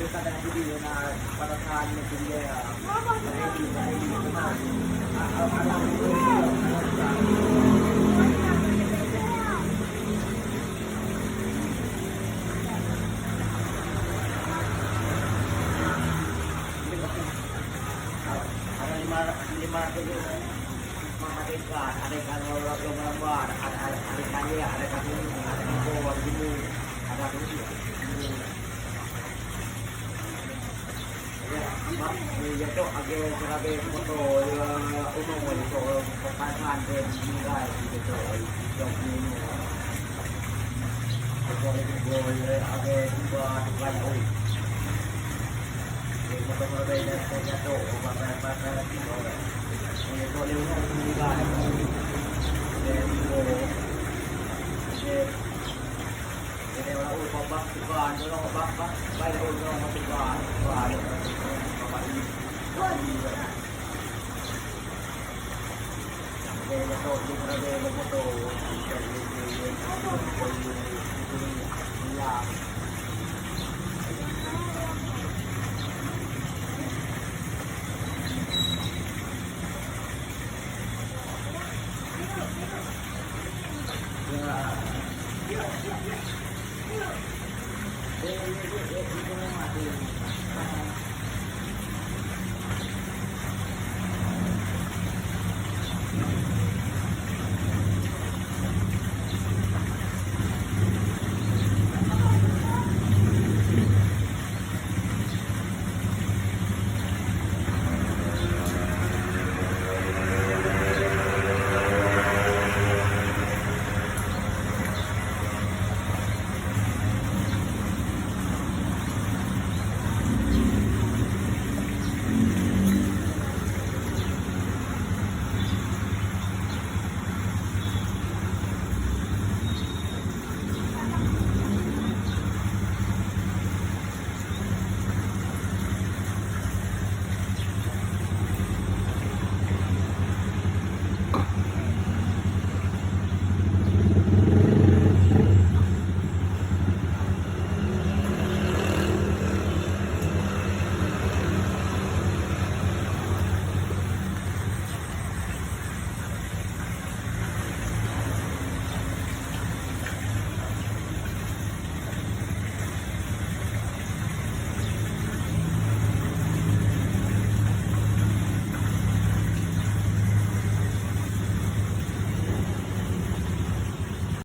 kita dengan video na patasahan ng pinggaya. Lima menghadirkan ada kan orang gambar ada kaya ada kan ini ada impor gitu ada ini ya mak ya tu agak sebagai foto umum itu pertanyaan dan nilai gitu yang ini kalau itu agak buat banyak motor-motor dan saya tu apa-apa itu boleh menilai jadi orang ubah tuan orang ubah baik orang tuan bapak ini betul di mana betul